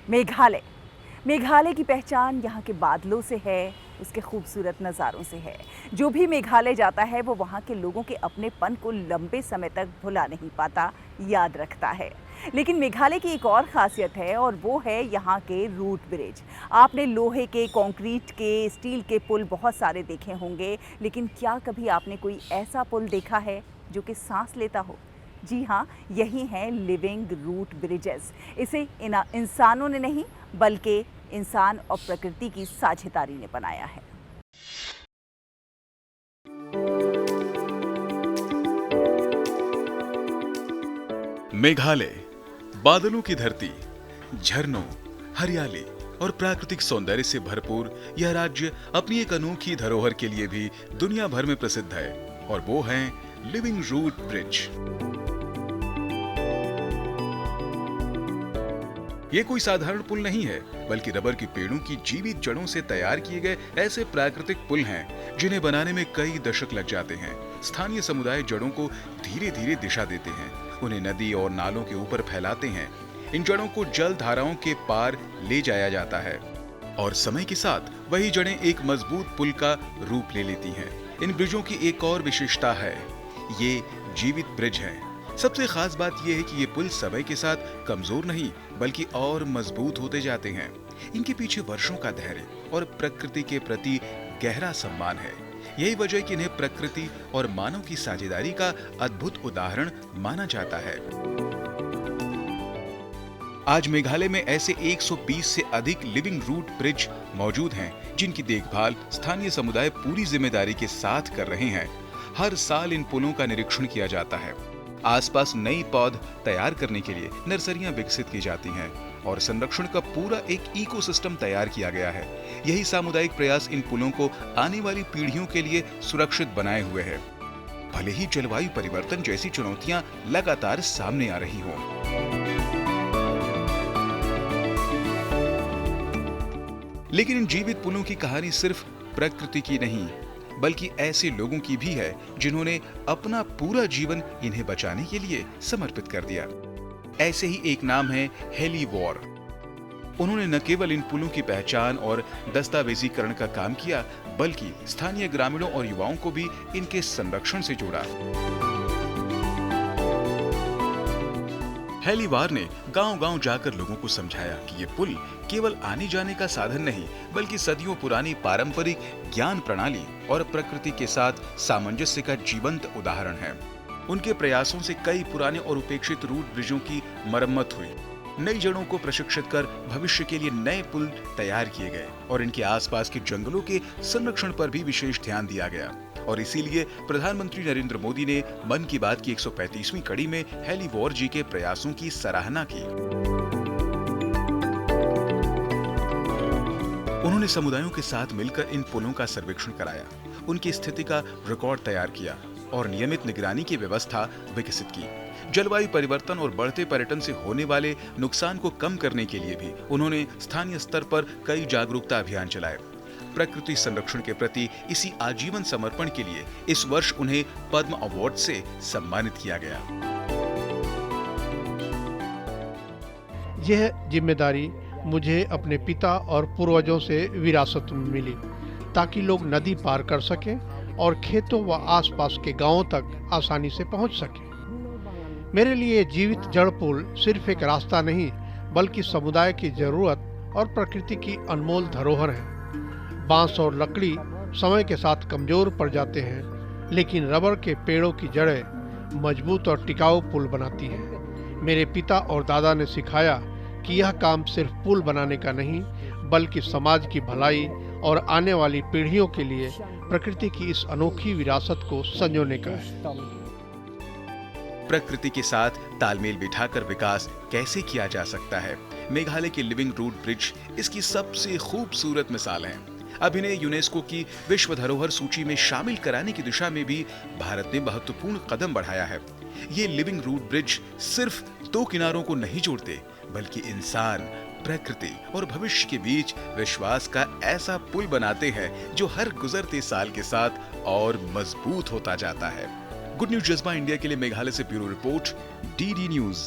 मेघालय। मेघालय की पहचान यहाँ के बादलों से है, उसके खूबसूरत नज़ारों से है। जो भी मेघालय जाता है वो वहाँ के लोगों के अपनेपन को लंबे समय तक भुला नहीं पाता, याद रखता है। लेकिन मेघालय की एक और ख़ासियत है और वो है यहाँ के रूट ब्रिज। आपने लोहे के, कंक्रीट के, स्टील के पुल बहुत सारे देखे होंगे, लेकिन क्या कभी आपने कोई ऐसा पुल देखा है जो कि सांस लेता हो? जी हाँ, यही हैं लिविंग रूट ब्रिजेस। इसे इंसानों ने नहीं बल्कि इंसान और प्रकृति की साझेदारी ने बनाया है। मेघालय, बादलों की धरती, झरनों, हरियाली और प्राकृतिक सौंदर्य से भरपूर यह राज्य अपनी एक अनोखी धरोहर के लिए भी दुनिया भर में प्रसिद्ध है और वो है लिविंग रूट ब्रिज। ये कोई साधारण पुल नहीं है, बल्कि रबर के पेड़ों की जीवित जड़ों से तैयार किए गए ऐसे प्राकृतिक पुल हैं जिन्हें बनाने में कई दशक लग जाते हैं। स्थानीय समुदाय जड़ों को धीरे धीरे दिशा देते हैं, उन्हें नदी और नालों के ऊपर फैलाते हैं। इन जड़ों को जल धाराओं के पार ले जाया जाता है और समय के साथ वही जड़ें एक मजबूत पुल का रूप ले लेती हैं। इन ब्रिजों की एक और विशेषता है, ये जीवित ब्रिज हैं। सबसे खास बात यह है कि ये पुल समय के साथ कमजोर नहीं बल्कि और मजबूत होते जाते हैं। इनके पीछे वर्षों का धैर्य और प्रकृति के प्रति गहरा सम्मान है। यही वजह है कि इन्हें प्रकृति और मानव की साझेदारी का अद्भुत उदाहरण माना जाता है। आज मेघालय में ऐसे 120 से अधिक लिविंग रूट ब्रिज मौजूद हैं, जिनकी देखभाल स्थानीय समुदाय पूरी जिम्मेदारी के साथ कर रहे हैं। हर साल इन पुलों का निरीक्षण किया जाता है। आसपास नई पौध तैयार करने के लिए नर्सरियां विकसित की जाती हैं और संरक्षण का पूरा एक इकोसिस्टम तैयार किया गया है। यही सामुदायिक प्रयास इन पुलों को आने वाली पीढ़ियों के लिए सुरक्षित बनाए हुए है, भले ही जलवायु परिवर्तन जैसी चुनौतियां लगातार सामने आ रही हों। लेकिन इन जीवित पुलों की कहानी सिर्फ प्रकृति की नहीं बल्कि ऐसे लोगों की भी है जिन्होंने अपना पूरा जीवन इन्हें बचाने के लिए समर्पित कर दिया। ऐसे ही एक नाम है हेली वॉर। उन्होंने न केवल इन पुलों की पहचान और दस्तावेजीकरण का काम किया बल्कि स्थानीय ग्रामीणों और युवाओं को भी इनके संरक्षण से जोड़ा। हेली वार ने गांव-गांव जाकर लोगों को समझाया कि ये पुल केवल आने जाने का साधन नहीं बल्कि सदियों पुरानी पारंपरिक ज्ञान प्रणाली और प्रकृति के साथ सामंजस्य का जीवंत उदाहरण है। उनके प्रयासों से कई पुराने और उपेक्षित रूट ब्रिजों की मरम्मत हुई, नई जड़ों को प्रशिक्षित कर भविष्य के लिए नए पुल तैयार किए गए और इनके आसपास के जंगलों के संरक्षण पर भी विशेष ध्यान दिया गया। और इसीलिए प्रधानमंत्री नरेंद्र मोदी ने मन की बात की 135वीं कड़ी में हेली वॉर जी के प्रयासों की सराहना की। उन्होंने समुदायों के साथ मिलकर इन पुलों का सर्वेक्षण कराया, उनकी स्थिति का रिकॉर्ड तैयार किया और नियमित निगरानी की व्यवस्था विकसित की। जलवायु परिवर्तन और बढ़ते पर्यटन से होने वाले नुकसान को कम करने के लिए भी उन्होंने स्थानीय स्तर पर कई जागरूकता अभियान चलाए। प्रकृति संरक्षण के प्रति इसी आजीवन समर्पण के लिए इस वर्ष उन्हें पद्म अवार्ड से सम्मानित किया गया। यह जिम्मेदारी मुझे अपने पिता और पूर्वजों से विरासत में मिली ताकि लोग नदी पार कर सकें और खेतों व आसपास के गांवों तक आसानी से पहुंच सकें। मेरे लिए जीवित जड़ पुल सिर्फ एक रास्ता नहीं बल्कि समुदाय की जरूरत और प्रकृति की अनमोल धरोहर है। बांस और लकड़ी समय के साथ कमजोर पड़ जाते हैं, लेकिन रबर के पेड़ों की जड़ें मजबूत और टिकाऊ पुल बनाती हैं। मेरे पिता और दादा ने सिखाया कि यह काम सिर्फ पुल बनाने का नहीं बल्कि समाज की भलाई और आने वाली पीढ़ियों के लिए प्रकृति की इस अनोखी विरासत को संजोने का है। प्रकृति के साथ तालमेल बिठाकर विकास कैसे किया जा सकता है, मेघालय के लिविंग रूट ब्रिज इसकी सबसे खूबसूरत मिसाल है। अब इन्हें यूनेस्को की विश्व धरोहर सूची में शामिल कराने की दिशा में भी भारत ने महत्वपूर्ण कदम बढ़ाया है। ये लिविंग रूट ब्रिज सिर्फ दो किनारों को नहीं जोड़ते बल्कि इंसान, प्रकृति और भविष्य के बीच विश्वास का ऐसा पुल बनाते हैं जो हर गुजरते साल के साथ और मजबूत होता जाता है। गुड न्यूज जज्बा इंडिया के लिए मेघालय से ब्यूरो रिपोर्ट, डीडी न्यूज।